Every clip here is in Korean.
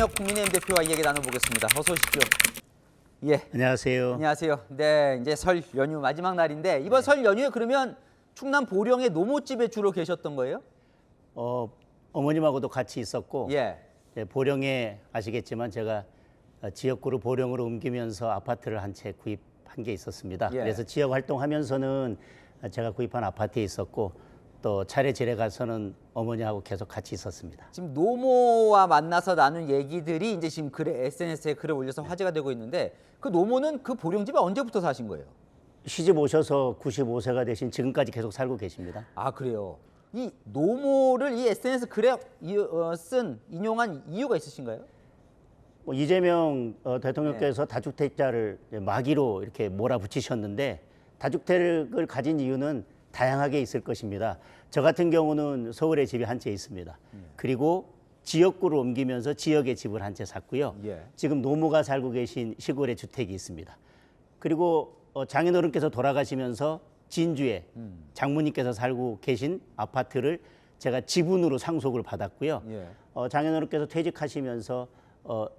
이준혁 국민의힘 대표와 이야기 나눠보겠습니다. 어서 오십시오. 예. 안녕하세요. 안녕하세요. 네, 이제 설 연휴 마지막 날인데 이번 설 연휴에 그러면 충남 보령의 노모집에 주로 계셨던 거예요? 어머님하고도 같이 있었고 예. 보령에 아시겠지만 제가 지역구를 보령으로 옮기면서 아파트를 한 채 구입한 게 있었습니다. 예. 그래서 지역 활동하면서는 제가 구입한 아파트에 있었고 또 차례 가서는 어머니하고 계속 같이 있었습니다. 지금 노모와 만나서 나눈 얘기들이 이제 지금 SNS에 글을 올려서 화제가 되고 있는데 그 노모는 그 보령집에 언제부터 사신 거예요? 시집 오셔서 95세가 되신 지금까지 계속 살고 계십니다. 아, 그래요. 이 노모를 이 SNS 글에 인용한 이유가 있으신가요? 이재명 대통령께서 다주택자를 마기로 이렇게 몰아붙이셨는데 다주택을 가진 이유는 다양하게 있을 것입니다. 저 같은 경우는 서울에 집이 한 채 있습니다. 그리고 지역구를 옮기면서 지역에 집을 한 채 샀고요. 예. 지금 노모가 살고 계신 시골에 주택이 있습니다. 그리고 장인어른께서 돌아가시면서 진주에 장모님께서 살고 계신 아파트를 제가 지분으로 상속을 받았고요. 예. 장인어른께서 퇴직하시면서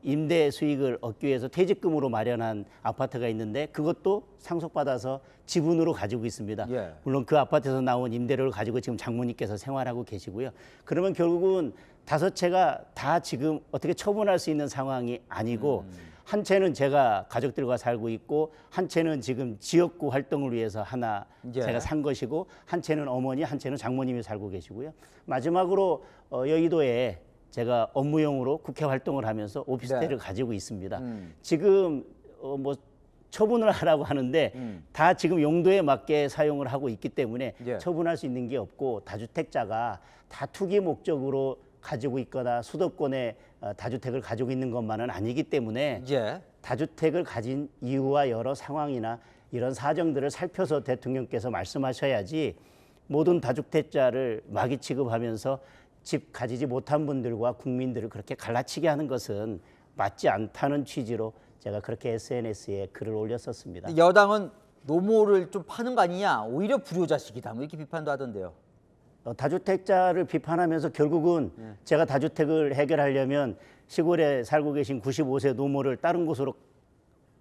임대 수익을 얻기 위해서 퇴직금으로 마련한 아파트가 있는데 그것도 상속받아서 지분으로 가지고 있습니다. 예. 물론 그 아파트에서 나온 임대료를 가지고 지금 장모님께서 생활하고 계시고요. 그러면 결국은 5채가 다 지금 어떻게 처분할 수 있는 상황이 아니고 한 채는 제가 가족들과 살고 있고 한 채는 지금 지역구 활동을 위해서 하나 예. 제가 산 것이고 한 채는 어머니, 한 채는 장모님이 살고 계시고요. 마지막으로 여의도에 제가 업무용으로 국회 활동을 하면서 오피스텔을 네. 가지고 있습니다. 지금 뭐 처분을 하라고 하는데 다 지금 용도에 맞게 사용을 하고 있기 때문에 예. 처분할 수 있는 게 없고 다주택자가 다 투기 목적으로 가지고 있거나 수도권에 다주택을 가지고 있는 것만은 아니기 때문에 예. 다주택을 가진 이유와 여러 상황이나 이런 사정들을 살펴서 대통령께서 말씀하셔야지 모든 다주택자를 마기 취급하면서 집 가지지 못한 분들과 국민들을 그렇게 갈라치게 하는 것은 맞지 않다는 취지로 제가 그렇게 SNS에 글을 올렸었습니다. 여당은 노모를 좀 파는 거 아니냐, 오히려 불효자식이다, 뭐 이렇게 비판도 하던데요. 다주택자를 비판하면서 결국은 제가 다주택을 해결하려면 시골에 살고 계신 95세 노모를 다른 곳으로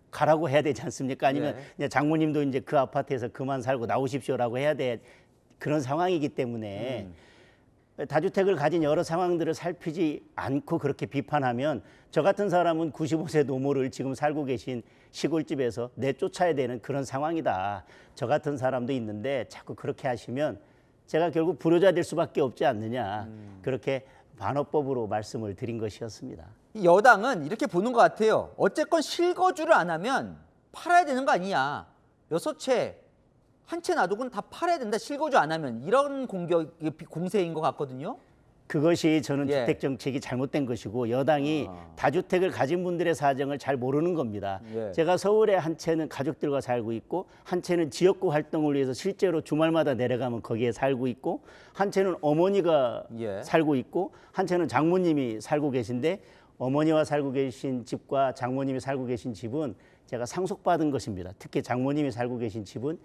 가라고 해야 되지 않습니까? 아니면 예. 장모님도 이제 그 아파트에서 그만 살고 나오십시오라고 해야 돼. 그런 상황이기 때문에 다주택을 가진 여러 상황들을 살피지 않고 그렇게 비판하면 저 같은 사람은 95세 노모를 지금 살고 계신 시골집에서 내쫓아야 되는 그런 상황이다. 저 같은 사람도 있는데 자꾸 그렇게 하시면 제가 결국 불효자 될 수밖에 없지 않느냐. 그렇게 반어법으로 말씀을 드린 것이었습니다. 여당은 이렇게 보는 것 같아요. 어쨌건 실거주를 안 하면 팔아야 되는 거 아니냐. 6채, 한 채 놔두고는 다 팔아야 된다. 실거주 안 하면. 이런 공세인 것 같거든요. 그것이 저는 예. 주택 정책이 잘못된 것이고 여당이 다주택을 가진 분들의 사정을 잘 모르는 겁니다. 예. 제가 서울에 한 채는 가족들과 살고 있고 한 채는 지역구 활동을 위해서 실제로 주말마다 내려가면 거기에 살고 있고 한 채는 어머니가 예. 살고 있고 한 채는 장모님이 살고 계신데 어머니와 살고 계신 집과 장모님이 살고 계신 집은 제가 상속받은 것입니다. 특히 장모님이 살고 계신 집은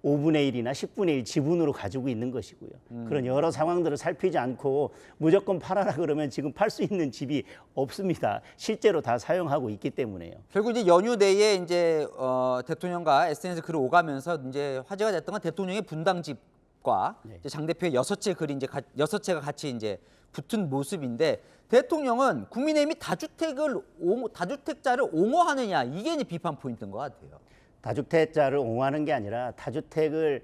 5분의 1이나 10분의 1 지분으로 가지고 있는 것이고요. 그런 여러 상황들을 살피지 않고 무조건 팔아라 그러면 지금 팔 수 있는 집이 없습니다. 실제로 다 사용하고 있기 때문에요. 결국 이제 연휴 내에 이제 대통령과 SNS 글을 오가면서 이제 화제가 됐던 건 대통령의 분당집과 이제 장 대표의 6채 글이 이제 6채가 같이 이제 붙은 모습인데 대통령은 국민의힘이 다주택자를 옹호하느냐, 이게 이제 비판 포인트인 것 같아요. 다주택자를 옹호하는 게 아니라 다주택을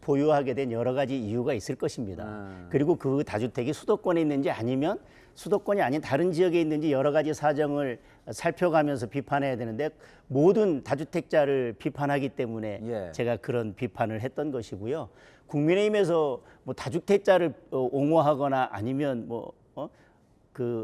보유하게 된 여러 가지 이유가 있을 것입니다. 그리고 그 다주택이 수도권에 있는지 아니면 수도권이 아닌 다른 지역에 있는지 여러 가지 사정을 살펴가면서 비판해야 되는데 모든 다주택자를 비판하기 때문에 예. 제가 그런 비판을 했던 것이고요. 국민의힘에서 뭐 다주택자를 옹호하거나 아니면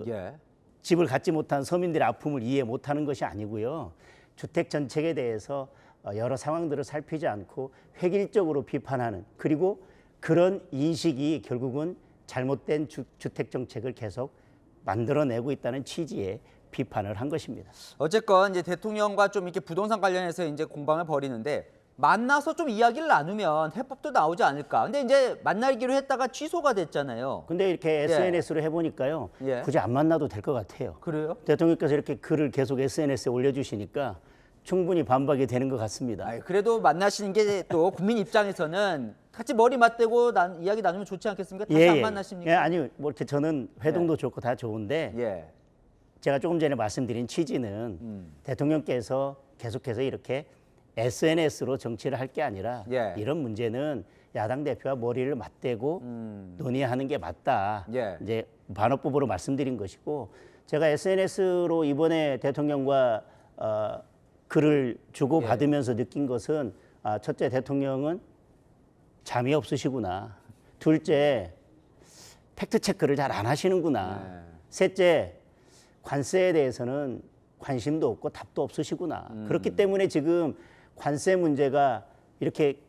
예. 집을 갖지 못한 서민들의 아픔을 이해 못하는 것이 아니고요. 주택 정책에 대해서 여러 상황들을 살피지 않고 획일적으로 비판하는 그리고 그런 인식이 결국은 잘못된 주택 정책을 계속 만들어내고 있다는 취지의 비판을 한 것입니다. 어쨌건 이제 대통령과 좀 이렇게 부동산 관련해서 이제 공방을 벌이는데 만나서 좀 이야기를 나누면 해법도 나오지 않을까. 근데 이제 만나기로 했다가 취소가 됐잖아요. 근데 이렇게 예. SNS로 해보니까요. 예. 굳이 안 만나도 될 것 같아요. 그래요? 대통령께서 이렇게 글을 계속 SNS에 올려주시니까 충분히 반박이 되는 것 같습니다. 아이, 그래도 만나시는 게 또 국민 입장에서는 같이 머리 맞대고 이야기 나누면 좋지 않겠습니까? 다시 안 만나십니까? 예, 아니 뭐 이렇게 저는 회동도 좋고 다 좋은데 예. 제가 조금 전에 말씀드린 취지는 대통령께서 계속해서 이렇게 SNS로 정치를 할 게 아니라 예. 이런 문제는 야당 대표와 머리를 맞대고 논의하는 게 맞다. 예. 이제 반어법으로 말씀드린 것이고 제가 SNS로 이번에 대통령과 글을 주고 받으면서 느낀 것은 첫째 대통령은 잠이 없으시구나. 둘째 팩트 체크를 잘 안 하시는구나. 셋째 관세에 대해서는 관심도 없고 답도 없으시구나. 그렇기 때문에 지금 관세 문제가 이렇게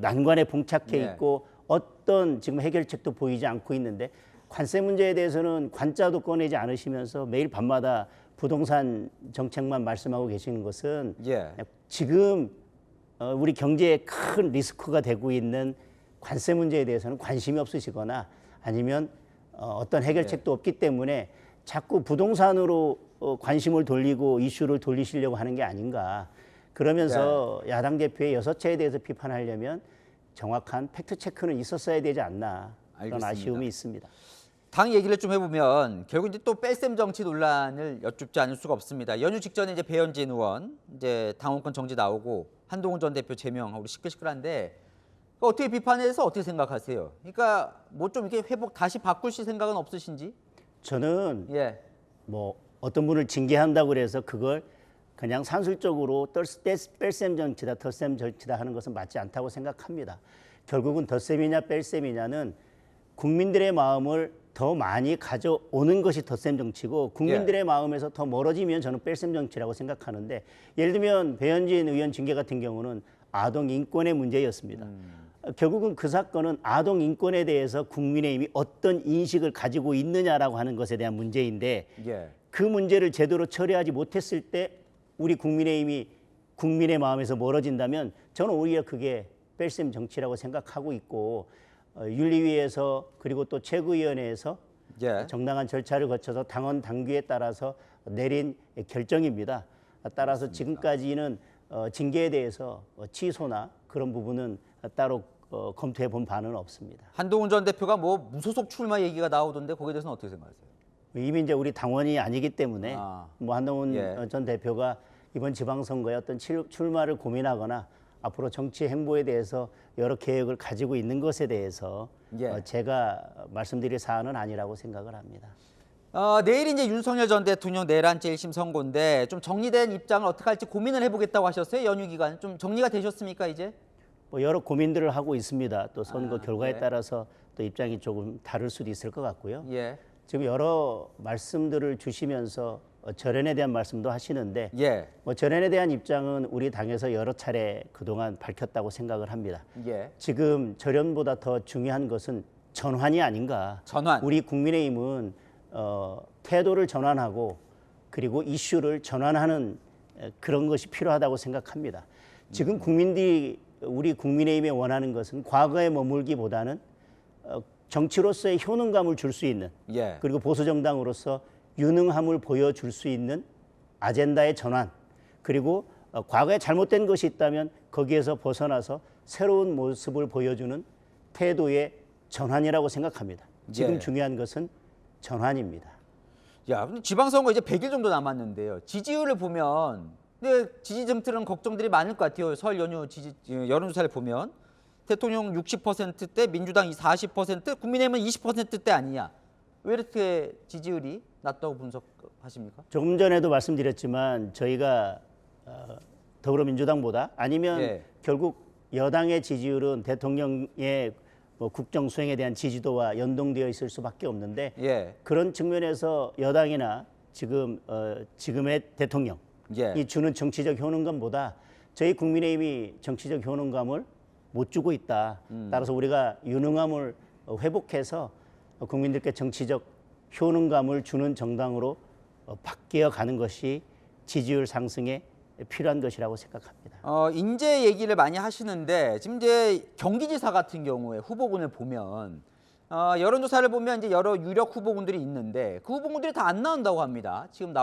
난관에 봉착해 있고 어떤 지금 해결책도 보이지 않고 있는데 관세 문제에 대해서는 관자도 꺼내지 않으시면서 매일 밤마다 부동산 정책만 말씀하고 계시는 것은 지금 우리 경제에 큰 리스크가 되고 있는 관세 문제에 대해서는 관심이 없으시거나 아니면 어떤 해결책도 없기 때문에 자꾸 부동산으로 관심을 돌리고 이슈를 돌리시려고 하는 게 아닌가. 그러면서 야당 대표의 여섯체에 대해서 비판하려면 정확한 팩트 체크는 있었어야 되지 않나. 그런 알겠습니다. 아쉬움이 있습니다. 당 얘기를 좀 해보면 결국 이제 또 뺄셈 정치 논란을 여쭙지 않을 수가 없습니다. 연휴 직전에 이제 배현진 의원 이제 당원권 정지 나오고 한동훈 전 대표 제명하고 시끌시끌한데 어떻게 비판해서 어떻게 생각하세요? 그러니까 뭐 좀 이렇게 회복 다시 바꾸실 생각은 없으신지? 저는 뭐 어떤 분을 징계한다고 그래서 그걸 그냥 산술적으로 뺄셈 정치다, 덧셈 정치다 하는 것은 맞지 않다고 생각합니다. 결국은 덧셈이냐 뺄셈이냐는 국민들의 마음을 더 많이 가져오는 것이 덧셈 정치고 국민들의 마음에서 더 멀어지면 저는 뺄셈 정치라고 생각하는데 예를 들면 배현진 의원 징계 같은 경우는 아동 인권의 문제였습니다. 결국은 그 사건은 아동 인권에 대해서 국민의힘이 어떤 인식을 가지고 있느냐라고 하는 것에 대한 문제인데 그 문제를 제대로 처리하지 못했을 때 우리 국민의힘이 국민의 마음에서 멀어진다면 저는 오히려 그게 뺄셈 정치라고 생각하고 있고 윤리위에서 그리고 또 최고위원회에서 정당한 절차를 거쳐서 당원 당규에 따라서 내린 결정입니다. 따라서 맞습니다. 지금까지는 징계에 대해서 취소나 그런 부분은 따로 검토해 본 바는 없습니다. 한동훈 전 대표가 뭐 무소속 출마 얘기가 나오던데 거기에 대해서는 어떻게 생각하세요? 이미 이제 우리 당원이 아니기 때문에 뭐 한동훈 전 대표가 이번 지방선거에 어떤 출마를 고민하거나 앞으로 정치 행보에 대해서 여러 계획을 가지고 있는 것에 대해서 제가 말씀드릴 사안은 아니라고 생각을 합니다. 내일 이제 윤석열 전 대통령 내란죄 1심 선고인데 좀 정리된 입장을 어떻게 할지 고민을 해보겠다고 하셨어요. 연휴 기간 좀 정리가 되셨습니까 이제? 뭐 여러 고민들을 하고 있습니다. 또 선거 결과에 따라서 또 입장이 조금 다를 수도 있을 것 같고요. 지금 여러 말씀들을 주시면서 절연에 대한 말씀도 하시는데 뭐 절연에 대한 입장은 우리 당에서 여러 차례 그동안 밝혔다고 생각을 합니다. 지금 절연보다 더 중요한 것은 전환이 아닌가. 우리 국민의힘은 태도를 전환하고 그리고 이슈를 전환하는 그런 것이 필요하다고 생각합니다. 지금 국민들이 우리 국민의힘에 원하는 것은 과거에 머물기보다는 정치로서의 효능감을 줄 수 있는 그리고 보수정당으로서 유능함을 보여줄 수 있는 아젠다의 전환 그리고 과거에 잘못된 것이 있다면 거기에서 벗어나서 새로운 모습을 보여주는 태도의 전환이라고 생각합니다. 지금 중요한 것은 전환입니다. 근데 지방선거 이제 100일 정도 남았는데요. 지지율을 보면 근데 지지층들은 걱정들이 많을 것 같아요. 설 연휴 여론조사를 보면 대통령 60%대, 민주당 40%, 국민의힘은 20%대 아니냐. 왜 이렇게 지지율이 낮다고 분석하십니까? 조금 전에도 말씀드렸지만 저희가 더불어민주당보다 아니면 결국 여당의 지지율은 대통령의 뭐 국정 수행에 대한 지지도와 연동되어 있을 수밖에 없는데 그런 측면에서 여당이나 지금의 대통령이 주는 정치적 효능감보다 저희 국민의힘이 정치적 효능감을 못 주고 있다. 따라서 우리가 유능함을 회복해서 국민들께 정치적 효능감을 주는 정당으로 바뀌어 가는 것이 지지율 상승의 필요한 것이라고 생각합니다. 인재 얘기를 많이 하시는데 지금 이제 경기지사 같은 경우에 후보군을 보면 여론조사를 보면 이제 여러 유력 후보군들이 있는데 그 후보군들이 다 안 나온다고 합니다. 지금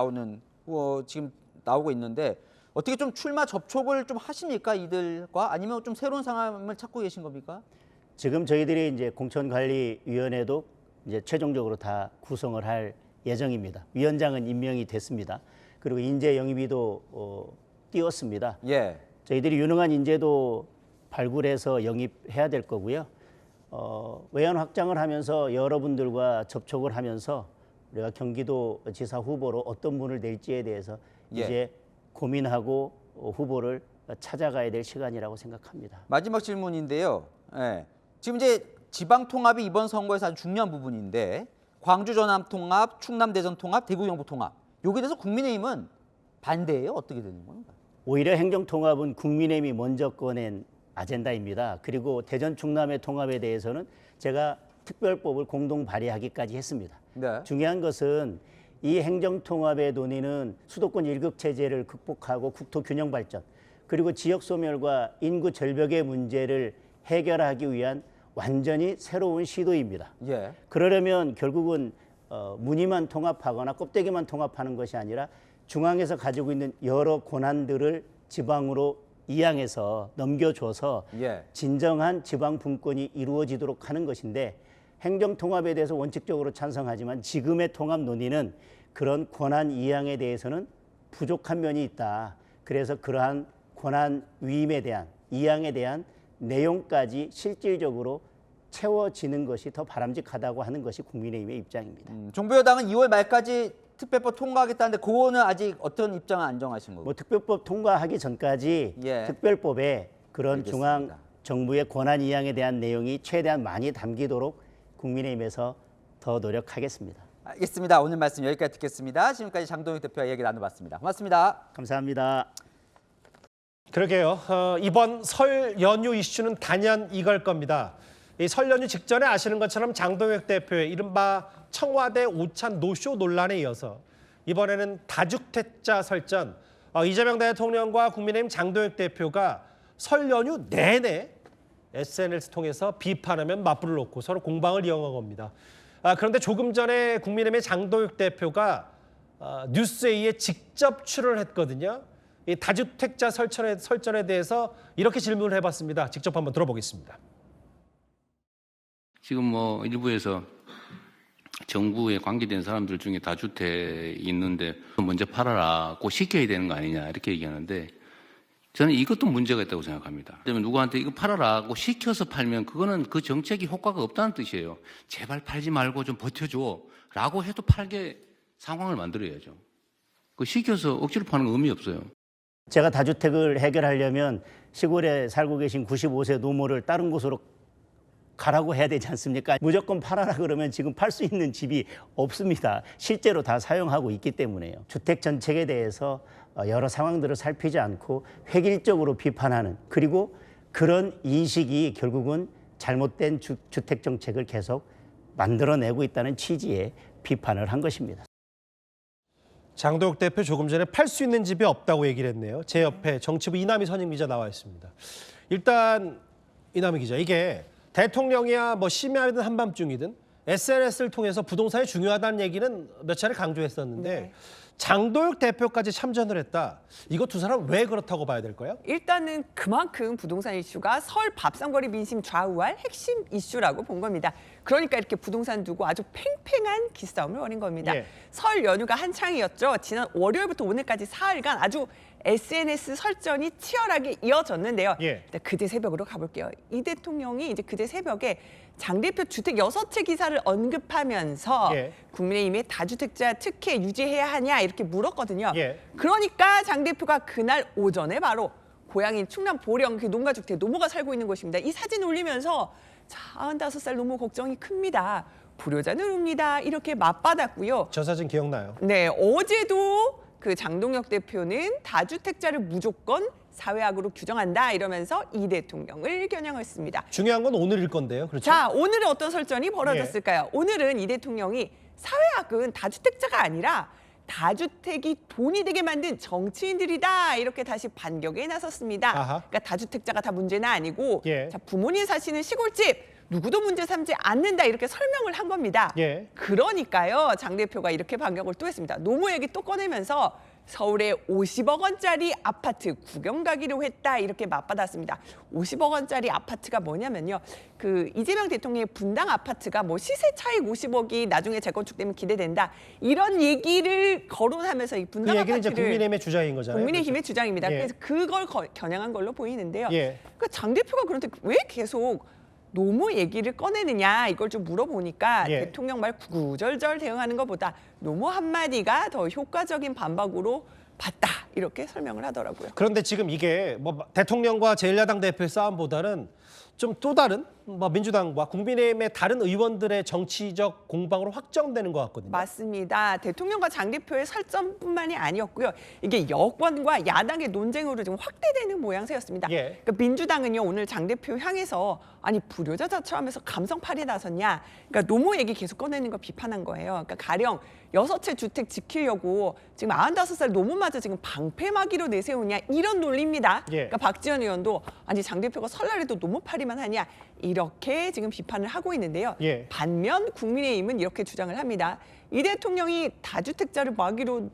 지금 나오고 있는데 어떻게 좀 출마 접촉을 좀 하십니까 이들과 아니면 좀 새로운 사람을 찾고 계신 겁니까? 지금 저희들이 이제 공천관리위원회도 이제 최종적으로 다 구성을 할 예정입니다. 위원장은 임명이 됐습니다. 그리고 인재 영입위도 띄웠습니다. 예. 저희들이 유능한 인재도 발굴해서 영입해야 될 거고요. 외연 확장을 하면서 여러분들과 접촉을 하면서 우리가 경기도지사 후보로 어떤 분을 낼지에 대해서 예. 이제 고민하고 후보를 찾아가야 될 시간이라고 생각합니다. 마지막 질문인데요. 예. 지금 이제 지방 통합이 이번 선거에서 아주 중요한 부분인데 광주 전남 통합, 충남 대전 통합, 대구 경북 통합 여기에 대해서 국민의힘은 반대예요? 어떻게 되는 겁니까? 오히려 행정통합은 국민의힘이 먼저 꺼낸 아젠다입니다. 그리고 대전 충남의 통합에 대해서는 제가 특별법을 공동 발의하기까지 했습니다. 네. 중요한 것은 이 행정통합의 논의는 수도권 일극 체제를 극복하고 국토 균형 발전 그리고 지역 소멸과 인구 절벽의 문제를 해결하기 위한 완전히 새로운 시도입니다. 예. 그러려면 결국은 무늬만 통합하거나 껍데기만 통합하는 것이 아니라 중앙에서 가지고 있는 여러 권한들을 지방으로 이양해서 넘겨줘서 예. 진정한 지방 분권이 이루어지도록 하는 것인데 행정통합에 대해서 원칙적으로 찬성하지만 지금의 통합 논의는 그런 권한 이양에 대해서는 부족한 면이 있다. 그래서 그러한 권한 위임에 대한 이양에 대한 내용까지 실질적으로 채워지는 것이 더 바람직하다고 하는 것이 국민의힘의 입장입니다. 정부 여당은 2월 말까지 특별법 통과하겠다는데 그거는 아직 어떤 입장을 안 정하신 거고? 뭐 특별법 통과하기 전까지 예. 특별법에 그런 알겠습니다. 중앙 정부의 권한 이양에 대한 내용이 최대한 많이 담기도록 국민의힘에서 더 노력하겠습니다. 알겠습니다. 오늘 말씀 여기까지 듣겠습니다. 지금까지 장동익 대표와 얘기 나눠봤습니다. 고맙습니다. 감사합니다. 그러게요. 이번 설 연휴 이슈는 단연 이걸 겁니다. 이 설 연휴 직전에 아시는 것처럼 장동혁 대표의 이른바 청와대 오찬 노쇼 논란에 이어서 이번에는 다주택자 설전, 이재명 대통령과 국민의힘 장동혁 대표가 설 연휴 내내 SNS 통해서 비판하면 맞불을 놓고 서로 공방을 이어간 겁니다. 그런데 조금 전에 국민의힘의 장동혁 대표가 뉴스에이에 직접 출연을 했거든요. 이 다주택자 설전에 대해서 이렇게 질문을 해봤습니다. 직접 한번 들어보겠습니다. 지금 뭐 일부에서 정부에 관계된 사람들 중에 다주택이 있는데 먼저 팔아라고 시켜야 되는 거 아니냐 이렇게 얘기하는데 저는 이것도 문제가 있다고 생각합니다. 그러면 누구한테 이거 팔아라고 시켜서 팔면 그거는 그 정책이 효과가 없다는 뜻이에요. 제발 팔지 말고 좀 버텨줘 라고 해도 팔게 상황을 만들어야죠. 그 시켜서 억지로 파는 건 의미 없어요. 제가 다주택을 해결하려면 시골에 살고 계신 95세 노모를 다른 곳으로 가라고 해야 되지 않습니까? 무조건 팔아라 그러면 지금 팔 수 있는 집이 없습니다. 실제로 다 사용하고 있기 때문에요. 주택 정책에 대해서 여러 상황들을 살피지 않고 획일적으로 비판하는 그리고 그런 인식이 결국은 잘못된 주택 정책을 계속 만들어내고 있다는 취지의 비판을 한 것입니다. 장동혁 대표 조금 전에 팔 수 있는 집이 없다고 얘기를 했네요. 제 옆에 정치부 이남희 선임 기자 나와 있습니다. 일단 이남희 기자, 이게 대통령이야 뭐 심야이든 한밤중이든 SNS를 통해서 부동산이 중요하다는 얘기는 몇 차례 강조했었는데 네. 장동혁 대표까지 참전을 했다. 이거 두 사람 왜 그렇다고 봐야 될까요? 일단은 그만큼 부동산 이슈가 설 밥상거리 민심 좌우할 핵심 이슈라고 본 겁니다. 그러니까 이렇게 부동산 두고 아주 팽팽한 기싸움을 벌인 겁니다. 예. 설 연휴가 한창이었죠. 지난 월요일부터 오늘까지 사흘간 아주 SNS 설전이 치열하게 이어졌는데요. 예. 일단 그제 새벽으로 가볼게요. 이 대통령이 이제 그제 새벽에 장 대표 주택 6채 기사를 언급하면서 예. 국민의힘의 다주택자 특혜 유지해야 하냐 이렇게 물었거든요. 예. 그러니까 장 대표가 그날 오전에 바로 고향인 충남 보령 그 농가주택 노모가 살고 있는 곳입니다. 이 사진 올리면서 자, 95살 노모 걱정이 큽니다. 불효자는 웁니다. 이렇게 맞받았고요. 저 사진 기억나요? 네, 어제도 그 장동혁 대표는 다주택자를 무조건 사회악으로 규정한다 이러면서 이 대통령을 겨냥했습니다. 중요한 건 오늘일 건데요. 그렇죠? 자, 오늘은 어떤 설전이 벌어졌을까요? 오늘은 이 대통령이 사회악은 다주택자가 아니라 다주택이 돈이 되게 만든 정치인들이다 이렇게 다시 반격에 나섰습니다. 아하. 그러니까 다주택자가 다 문제는 아니고 예. 자, 부모님 사시는 시골집 누구도 문제 삼지 않는다 이렇게 설명을 한 겁니다. 예. 그러니까요 장 대표가 이렇게 반격을 또 했습니다. 노무 얘기 또 꺼내면서 서울에 50억 원짜리 아파트 구경 가기로 했다 이렇게 맞받았습니다. 50억 원짜리 아파트가 뭐냐면요. 그 이재명 대통령의 분당 아파트가 뭐 시세 차익 50억이 나중에 재건축되면 기대된다. 이런 얘기를 거론하면서 이 그 분당 얘기는 이제 아파트를 국민의힘의 주장인 거잖아요. 국민의힘의 주장입니다. 예. 그래서 그걸 겨냥한 걸로 보이는데요. 예. 그러니까 장 대표가 그런데 왜 계속 노무 얘기를 꺼내느냐 이걸 좀 물어보니까 예. 대통령 말 구구절절 대응하는 것보다 노무 한마디가 더 효과적인 반박으로 봤다 이렇게 설명을 하더라고요. 그런데 지금 이게 뭐 대통령과 제1야당 대표의 싸움보다는 좀 또 다른 뭐 민주당과 국민의힘의 다른 의원들의 정치적 공방으로 확정되는 것 같거든요. 맞습니다. 대통령과 장 대표의 설전뿐만이 아니었고요. 이게 여권과 야당의 논쟁으로 좀 확대되는 모양새였습니다. 예. 그러니까 민주당은요 오늘 장 대표 향해서 아니 불효자 자처하면서 감성팔이에 나섰냐. 그러니까 노무 얘기 계속 꺼내는 거 비판한 거예요. 그러니까 가령 6채 주택 지키려고 지금 95살 노무마저 지금 방패막이로 내세우냐 이런 논리입니다. 예. 그러니까 박지원 의원도 아니 장 대표가 설날에도 노무팔이만 하냐 이렇게 지금 비판을 하고 있는데요. 예. 반면 국민의힘은 이렇게 주장을 합니다. 이 대통령이 다주택자를 마귀로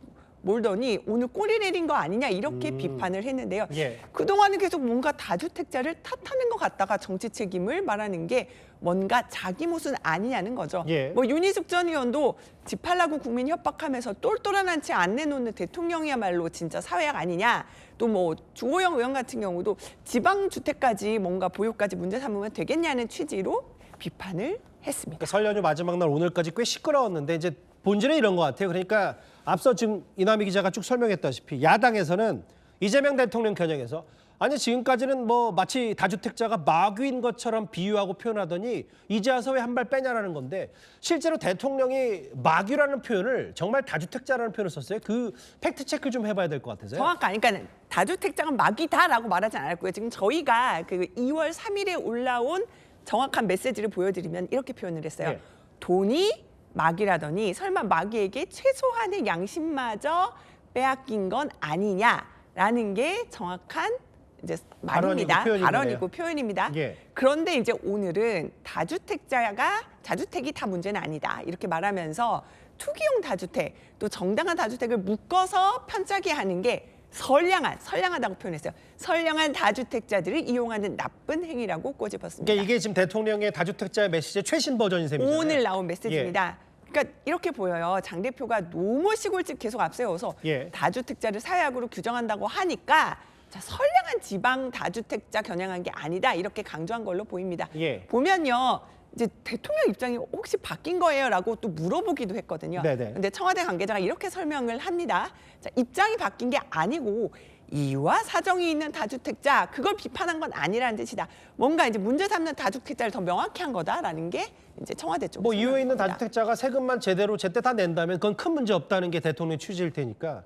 몰더니 오늘 꼬리 내린 거 아니냐 이렇게 비판을 했는데요. 예. 그동안은 계속 뭔가 다주택자를 탓하는 것 같다가 정치 책임을 말하는 게 뭔가 자기 모순 아니냐는 거죠. 예. 뭐 윤희숙 전 의원도 집 팔라고 국민 협박하면서 똘똘한 한 채 안 내놓는 대통령이야말로 진짜 사회악 아니냐. 또 뭐 주호영 의원 같은 경우도 지방주택까지 뭔가 보유까지 문제 삼으면 되겠냐는 취지로 비판을 했습니다. 그러니까 설 연휴 마지막 날 오늘까지 꽤 시끄러웠는데 이제 본질은 이런 것 같아요. 그러니까 앞서 지금 이남희 기자가 쭉 설명했다시피 야당에서는 이재명 대통령 겨냥해서 아니 지금까지는 뭐 마치 다주택자가 마귀인 것처럼 비유하고 표현하더니 이제 와서 왜 한 발 빼냐라는 건데 실제로 대통령이 마귀라는 표현을 정말 다주택자라는 표현을 썼어요. 그 팩트 체크 좀 해봐야 될 것 같아서요. 정확한, 그러니까 다주택자가 마귀다라고 말하지 않았고요. 지금 저희가 그 2월 3일에 올라온 정확한 메시지를 보여드리면 이렇게 표현을 했어요. 예. 돈이 마귀라더니 설마 마귀에게 최소한의 양심마저 빼앗긴 건 아니냐라는 게 정확한 이제 말입니다. 발언이고 발언이고 표현입니다. 예. 그런데 이제 오늘은 다주택이 다 문제는 아니다 이렇게 말하면서 투기용 다주택 또 정당한 다주택을 묶어서 편차게 하는 게 선량하다고 표현했어요. 선량한 다주택자들을 이용하는 나쁜 행위라고 꼬집었습니다. 그러니까 이게 지금 대통령의 다주택자의 메시지의 최신 버전인 셈이잖아요. 오늘 나온 메시지입니다. 그러니까 이렇게 보여요. 장 대표가 노무 시골집 계속 앞세워서 예. 다주택자를 사회악으로 규정한다고 하니까 자, 선량한 지방 다주택자 겨냥한 게 아니다 이렇게 강조한 걸로 보입니다. 예. 보면요. 이제 대통령 입장이 혹시 바뀐 거예요라고 또 물어보기도 했거든요. 네네. 근데 청와대 관계자가 이렇게 설명을 합니다. 자, 입장이 바뀐 게 아니고 이유와 사정이 있는 다주택자 그걸 비판한 건 아니라는 뜻이다. 뭔가 이제 문제 삼는 다주택자를 더 명확히 한 거다라는 게 이제 청와대 쪽. 뭐 이유에 있는 설명입니다. 다주택자가 세금만 제때 다 낸다면 그건 큰 문제 없다는 게 대통령의 취지일 테니까.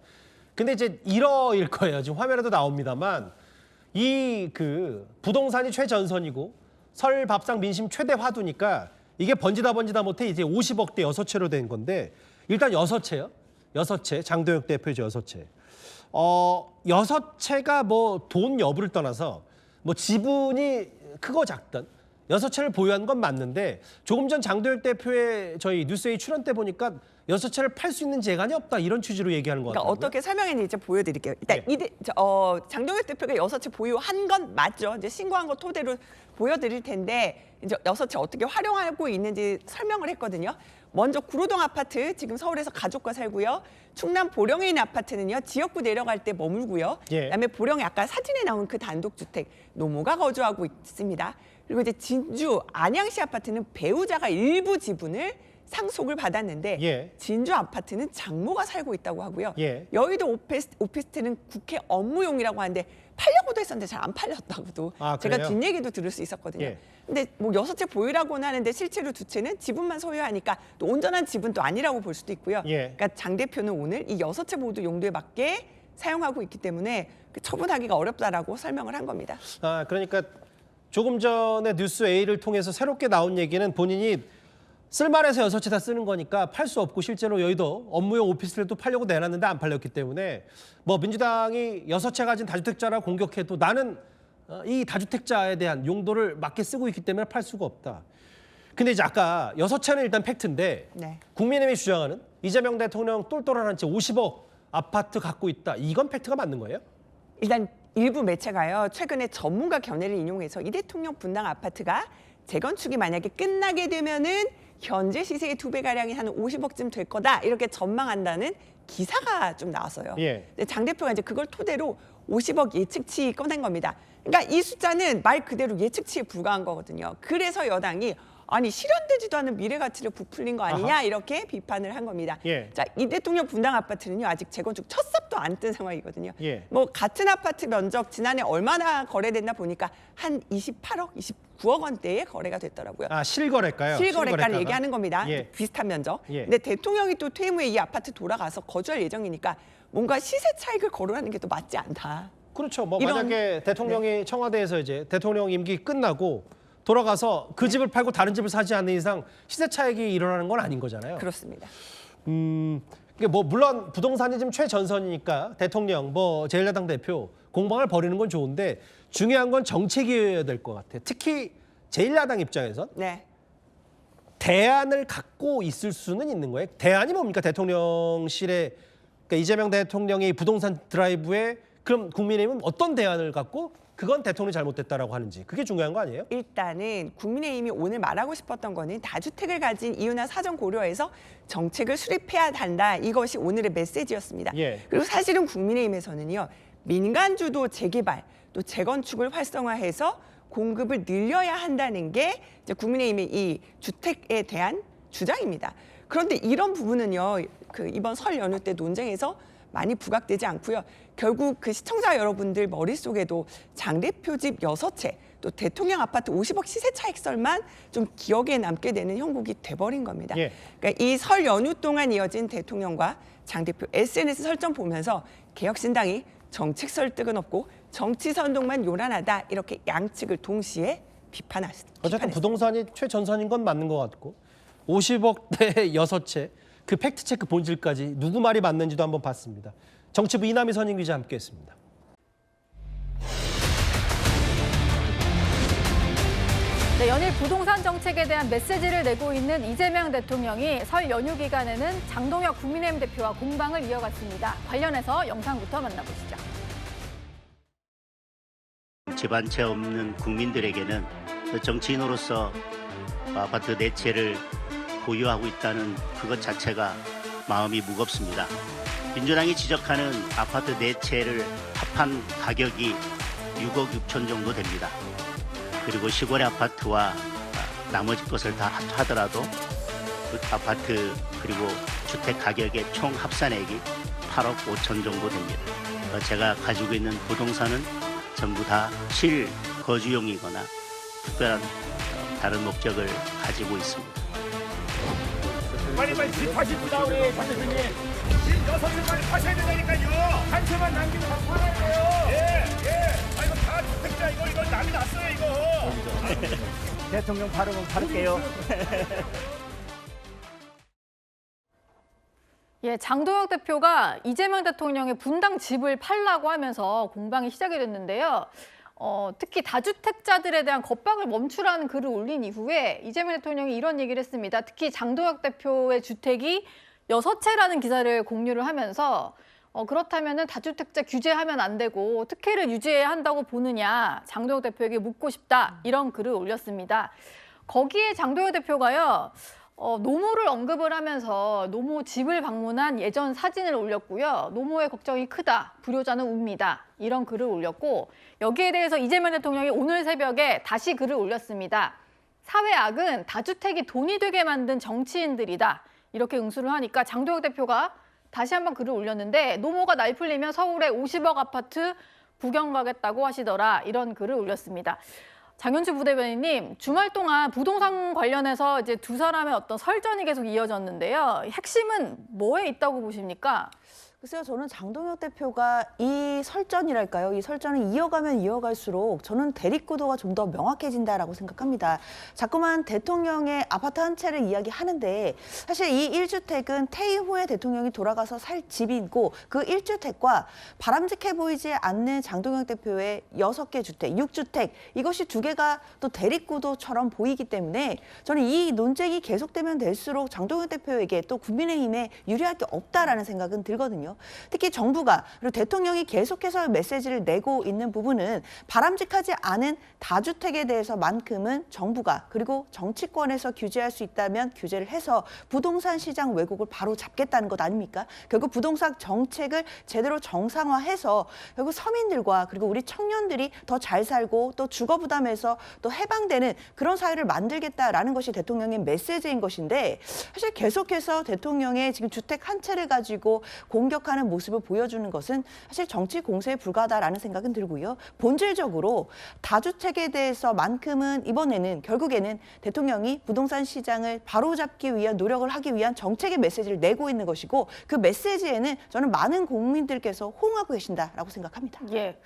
근데 이제 이러일 거예요. 지금 화면에도 나옵니다만 이 그 부동산이 최전선이고 설 밥상 민심 최대 화두니까 이게 번지다 못해 이제 50억대 6채로 된 건데 일단 6채요. 6채 장도혁 대표죠 6채. 6채가 뭐 돈 여부를 떠나서 뭐 지분이 크고 작든 6채를 보유한 건 맞는데 조금 전 장도혁 대표의 저희 뉴스웨이 출연 때 보니까 6채를 팔 수 있는 재간이 없다 이런 취지로 얘기하는 것 그러니까 같아요. 어떻게 설명했는지 이제 보여드릴게요. 일단 네. 장동혁 대표가 6채 보유한 건 맞죠. 이제 신고한 거 토대로 보여드릴 텐데 이제 6채 어떻게 활용하고 있는지 설명을 했거든요. 먼저 구로동 아파트 지금 서울에서 가족과 살고요. 충남 보령에 있는 아파트는요. 지역구 내려갈 때 머물고요. 예. 그다음에 보령에 아까 사진에 나온 그 단독주택 노모가 거주하고 있습니다. 그리고 이제 진주 안양시 아파트는 배우자가 일부 지분을 상속을 받았는데 예. 진주 아파트는 장모가 살고 있다고 하고요. 예. 여의도 오피스텔은 국회 업무용이라고 하는데 팔려고도 했었는데 잘 안 팔렸다고도 아, 제가 그래요? 뒷얘기도 들을 수 있었거든요. 예. 근데 뭐 6채 보유라고는 하는데 실제로 2채는 지분만 소유하니까 또 온전한 지분도 아니라고 볼 수도 있고요. 예. 그러니까 장 대표는 오늘 이 6채 모두 용도에 맞게 사용하고 있기 때문에 처분하기가 어렵다라고 설명을 한 겁니다. 그러니까 조금 전에 뉴스 A를 통해서 새롭게 나온 얘기는 본인이 쓸만해서 6채 다 쓰는 거니까 팔 수 없고 실제로 여의도 업무용 오피스텔도 팔려고 내놨는데 안 팔렸기 때문에 뭐 민주당이 6채 가진 다주택자라 공격해도 나는 이 다주택자에 대한 용도를 맞게 쓰고 있기 때문에 팔 수가 없다. 근데 이제 아까 6채는 일단 팩트인데 네. 국민의힘이 주장하는 이재명 대통령 똘똘한 한 채 50억 아파트 갖고 있다. 이건 팩트가 맞는 거예요? 일단 일부 매체가요. 최근에 전문가 견해를 인용해서 이 대통령 분당 아파트가 재건축이 만약에 끝나게 되면은 현재 시세의 2배가량이 한 50억쯤 될 거다. 이렇게 전망한다는 기사가 좀 나왔어요. 예. 근데 장 대표가 이제 그걸 토대로 50억 예측치 꺼낸 겁니다. 그러니까 이 숫자는 말 그대로 예측치에 불과한 거거든요. 그래서 여당이 아니 실현되지도 않은 미래 가치를 부풀린 거 아니냐 아하. 이렇게 비판을 한 겁니다. 예. 자, 이 대통령 분당 아파트는요 아직 재건축 첫 삽도 안 뜬 상황이거든요. 예. 뭐 같은 아파트 면적 지난해 얼마나 거래됐나 보니까 한 28억, 29억 원대의 거래가 됐더라고요. 아, 실거래가요? 실거래가를 실거래가가? 얘기하는 겁니다. 예. 비슷한 면적. 예. 근데 대통령이 또 퇴임 후에 이 아파트 돌아가서 거주할 예정이니까 뭔가 시세 차익을 거론하는 게 또 맞지 않다. 그렇죠. 뭐 이런- 만약에 대통령이 청와대에서 이제 대통령 임기 끝나고 돌아가서 그 집을 팔고 다른 집을 사지 않는 이상 시세 차익이 일어나는 건 아닌 거잖아요. 그렇습니다. 이게 뭐 물론 부동산이 지금 최전선이니까 대통령, 뭐 제1야당 대표 공방을 벌이는 건 좋은데 중요한 건 정책이어야 될 것 같아요. 특히 제1야당 입장에선 네. 대안을 갖고 있을 수는 있는 거예요. 대안이 뭡니까? 대통령실에 그러니까 이재명 대통령의 부동산 드라이브에 그럼 국민의힘은 어떤 대안을 갖고 그건 대통령이 잘못됐다라고 하는지 그게 중요한 거 아니에요? 일단은 국민의힘이 오늘 말하고 싶었던 거는 다주택을 가진 이유나 사정 고려해서 정책을 수립해야 한다. 이것이 오늘의 메시지였습니다. 예. 그리고 사실은 국민의힘에서는요. 민간 주도 재개발 또 재건축을 활성화해서 공급을 늘려야 한다는 게 이제 국민의힘의 이 주택에 대한 주장입니다. 그런데 이런 부분은요. 그 이번 설 연휴 때 논쟁에서 많이 부각되지 않고요. 결국 그 시청자 여러분들 머릿속에도 장 대표 집 6채 또 대통령 아파트 50억 시세 차익설만 좀 기억에 남게 되는 형국이 돼버린 겁니다. 예. 그러니까 이 설 연휴 동안 이어진 대통령과 장 대표 SNS 설전 보면서 개혁신당이 정책 설득은 없고 정치 선동만 요란하다 이렇게 양측을 동시에 비판했습니다. 어쨌든 부동산이 최전선인 건 맞는 것 같고 50억대 6채 그 팩트체크 본질까지 누구 말이 맞는지도 한번 봤습니다. 정치부 이남희 선임기자 함께했습니다. 네, 연일 부동산 정책에 대한 메시지를 내고 있는 이재명 대통령이 설 연휴 기간에는 장동혁 국민의힘 대표와 공방을 이어갔습니다. 관련해서 영상부터 만나보시죠. 집 한 채 없는 국민들에게는 정치인으로서 아파트 4채를 보유하고 있다는 그것 자체가 마음이 무겁습니다. 민주당이 지적하는 아파트 4채를 합한 가격이 6억 6천 정도 됩니다. 그리고 시골의 아파트와 나머지 것을 다 하더라도 그 아파트 그리고 주택 가격의 총 합산액이 8억 5천 정도 됩니다. 제가 가지고 있는 부동산은 전부 다 실거주용이거나 특별한 다른 목적을 가지고 있습니다. 빨리 집 파십시다 우리 장 대표님. 집 6채 빨리 파셔야 된다니까요. 한 채만 남기고 다 팔아야 돼요. 예. 아 이거 다 주택자 이거 남이 났어요 이거. 대통령 발음은 바를게요. 예, 장동혁 대표가 이재명 대통령의 분당 집을 팔라고 하면서 공방이 시작이 됐는데요. 특히 다주택자들에 대한 겁박을 멈추라는 글을 올린 이후에 이재명 대통령이 이런 얘기를 했습니다. 특히 장동혁 대표의 주택이 6채라는 기사를 공유를 하면서 그렇다면 다주택자 규제하면 안 되고 특혜를 유지해야 한다고 보느냐 장동혁 대표에게 묻고 싶다 이런 글을 올렸습니다. 거기에 장동혁 대표가요. 노모를 언급을 하면서 노모 집을 방문한 예전 사진을 올렸고요. 노모의 걱정이 크다. 불효자는 웁니다. 이런 글을 올렸고 여기에 대해서 이재명 대통령이 오늘 새벽에 다시 글을 올렸습니다. 사회 악은 다주택이 돈이 되게 만든 정치인들이다. 이렇게 응수를 하니까 장동혁 대표가 다시 한번 글을 올렸는데 노모가 날 풀리면 서울에 50억 아파트 구경 가겠다고 하시더라. 이런 글을 올렸습니다. 장현주 부대변인님, 주말 동안 부동산 관련해서 이제 두 사람의 어떤 설전이 계속 이어졌는데요. 핵심은 뭐에 있다고 보십니까? 글쎄요, 저는 장동혁 대표가 이 설전이랄까요? 이 설전을 이어가면 이어갈수록 저는 대립구도가 좀 더 명확해진다라고 생각합니다. 자꾸만 대통령의 아파트 한 채를 이야기하는데 사실 이 1주택은 퇴임 후에 대통령이 돌아가서 살 집이고 그 1주택과 바람직해 보이지 않는 장동혁 대표의 6개 주택, 6주택 이것이 두 개가 또 대립구도처럼 보이기 때문에 저는 이 논쟁이 계속되면 될수록 장동혁 대표에게 또 국민의힘에 유리할 게 없다라는 생각은 들거든요. 특히 정부가 그리고 대통령이 계속해서 메시지를 내고 있는 부분은 바람직하지 않은 다주택에 대해서만큼은 정부가 그리고 정치권에서 규제할 수 있다면 규제를 해서 부동산 시장 왜곡을 바로 잡겠다는 것 아닙니까? 결국 부동산 정책을 제대로 정상화해서 결국 서민들과 그리고 우리 청년들이 더 잘 살고 또 주거 부담에서 또 해방되는 그런 사회를 만들겠다라는 것이 대통령의 메시지인 것인데 사실 계속해서 대통령의 지금 주택 한 채를 가지고 공격하는 모습을 보여주는 것은 사실 정치 공세에 불과하다라는 생각은 들고요. 본질적으로 다주택에 대해서만큼은 이번에는 결국에는 대통령이 부동산 시장을 바로잡기 위한 노력을 하기 위한 정책의 메시지를 내고 있는 것이고 그 메시지에는 저는 많은 국민들께서 호응하고 계신다라고 생각합니다. 예.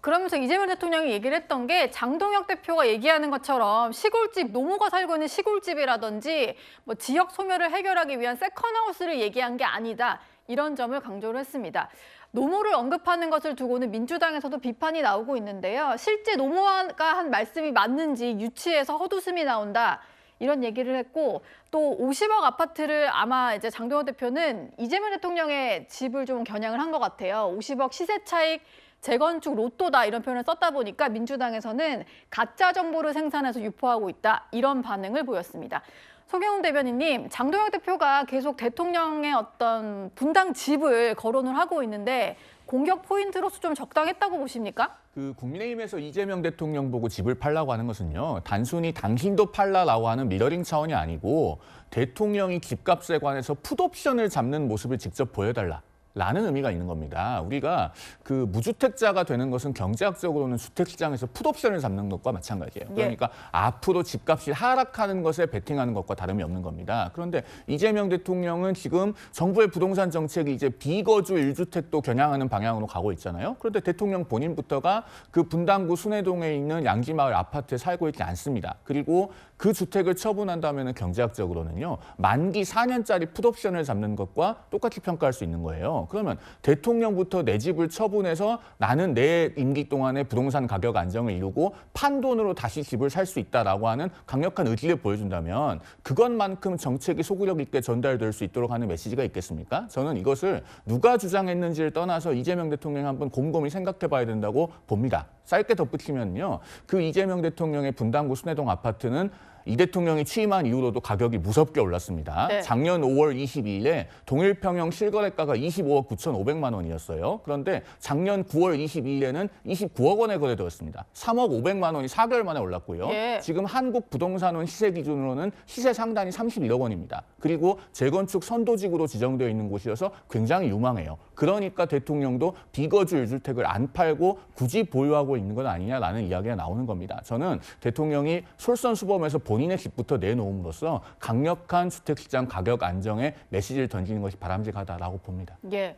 그러면서 이재명 대통령이 얘기를 했던 게 장동혁 대표가 얘기하는 것처럼 시골집, 노모가 살고 있는 시골집이라든지 뭐 지역 소멸을 해결하기 위한 세컨하우스를 얘기한 게 아니다. 이런 점을 강조를 했습니다. 노모를 언급하는 것을 두고는 민주당에서도 비판이 나오고 있는데요. 실제 노모가 한 말씀이 맞는지 유치해서 헛웃음이 나온다. 이런 얘기를 했고 또 50억 아파트를 아마 이제 장동혁 대표는 이재명 대통령의 집을 좀 겨냥을 한 것 같아요. 50억 시세 차익 재건축 로또다 이런 표현을 썼다 보니까 민주당에서는 가짜 정보를 생산해서 유포하고 있다 이런 반응을 보였습니다. 송영훈 대변인님, 장동혁 대표가 계속 대통령의 어떤 분당 집을 거론을 하고 있는데 공격 포인트로서 좀 적당했다고 보십니까? 그 국민의힘에서 이재명 대통령 보고 집을 팔라고 하는 것은요. 단순히 당신도 팔라라고 하는 미러링 차원이 아니고 대통령이 집값에 관해서 풋옵션을 잡는 모습을 직접 보여달라. 라는 의미가 있는 겁니다. 우리가 그 무주택자가 되는 것은 경제학적으로는 주택시장에서 풋옵션을 잡는 것과 마찬가지예요. 그러니까 앞으로 집값이 하락하는 것에 베팅하는 것과 다름이 없는 겁니다. 그런데 이재명 대통령은 지금 정부의 부동산 정책이 이제 비거주 1주택도 겨냥하는 방향으로 가고 있잖아요. 그런데 대통령 본인부터가 그 분당구 순회동에 있는 양지마을 아파트에 살고 있지 않습니다. 그리고 그 주택을 처분한다면 경제학적으로는요. 만기 4년짜리 풋옵션을 잡는 것과 똑같이 평가할 수 있는 거예요. 그러면 대통령부터 내 집을 처분해서 나는 내 임기 동안에 부동산 가격 안정을 이루고 판돈으로 다시 집을 살 수 있다라고 하는 강력한 의지를 보여준다면 그것만큼 정책이 소구력 있게 전달될 수 있도록 하는 메시지가 있겠습니까? 저는 이것을 누가 주장했는지를 떠나서 이재명 대통령이 한번 곰곰이 생각해 봐야 된다고 봅니다. 짧게 덧붙이면요. 그 이재명 대통령의 분당구 순회동 아파트는 이 대통령이 취임한 이후로도 가격이 무섭게 올랐습니다. 네. 작년 5월 22일에 동일평형 실거래가가 25억 9,500만 원이었어요. 그런데 작년 9월 22일에는 29억 원에 거래되었습니다. 3억 500만 원이 4개월 만에 올랐고요. 예. 지금 한국부동산원 시세 기준으로는 시세 상단이 31억 원입니다. 그리고 재건축 선도지구로 지정되어 있는 곳이어서 굉장히 유망해요. 그러니까 대통령도 비거주 1주택을 안 팔고 굳이 보유하고 있는 건 아니냐라는 이야기가 나오는 겁니다. 저는 대통령이 솔선수범해서 본인의 집부터 내놓음으로써 강력한 주택시장 가격 안정에 메시지를 던지는 것이 바람직하다라고 봅니다. 예.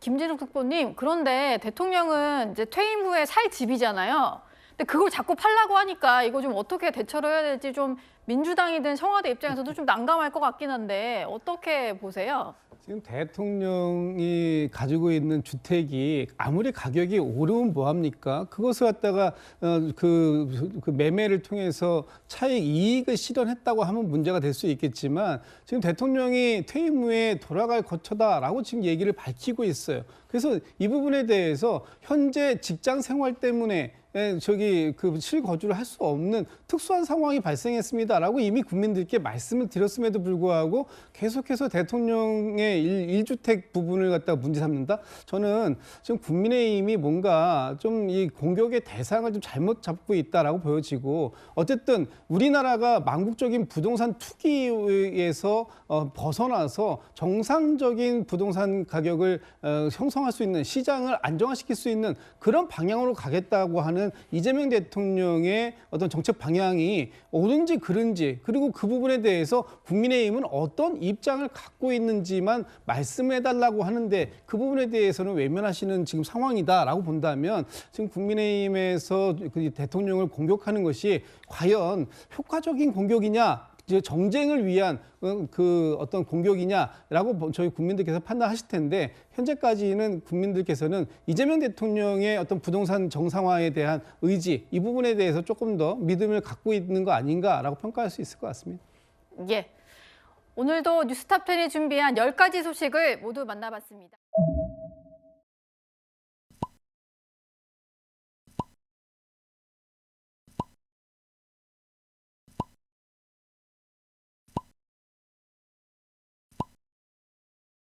김진욱 특보님, 그런데 대통령은 이제 퇴임 후에 살 집이잖아요. 근데 그걸 자꾸 팔라고 하니까 이거 좀 어떻게 대처를 해야 될지 좀 민주당이든 청와대 입장에서도 좀 난감할 것 같긴 한데 어떻게 보세요? 지금 대통령이 가지고 있는 주택이 아무리 가격이 오르면 뭐합니까? 그것을 갖다가 그 매매를 통해서 차익 이익을 실현했다고 하면 문제가 될 수 있겠지만 지금 대통령이 퇴임 후에 돌아갈 거처다라고 지금 얘기를 밝히고 있어요. 그래서 이 부분에 대해서 현재 직장 생활 때문에 실거주를 할 수 없는 특수한 상황이 발생했습니다라고 이미 국민들께 말씀을 드렸음에도 불구하고 계속해서 대통령의 1주택 부분을 갖다가 문제 삼는다? 저는 지금 국민의힘이 뭔가 좀 이 공격의 대상을 좀 잘못 잡고 있다라고 보여지고 어쨌든 우리나라가 망국적인 부동산 투기에서 벗어나서 정상적인 부동산 가격을 형성할 수 있는 시장을 안정화시킬 수 있는 그런 방향으로 가겠다고 하는 보다는 이재명 대통령의 어떤 정책 방향이 옳은지 그른지 그리고 그 부분에 대해서 국민의힘은 어떤 입장을 갖고 있는지만 말씀해달라고 하는데 그 부분에 대해서는 외면하시는 지금 상황이다라고 본다면 지금 국민의힘에서 그 대통령을 공격하는 것이 과연 효과적인 공격이냐? 이제 정쟁을 위한 그 어떤 공격이냐라고 저희 국민들께서 판단하실 텐데 현재까지는 국민들께서는 이재명 대통령의 어떤 부동산 정상화에 대한 의지 이 부분에 대해서 조금 더 믿음을 갖고 있는 거 아닌가라고 평가할 수 있을 것 같습니다. 예. 오늘도 뉴스탑10이 준비한 10가지 소식을 모두 만나봤습니다.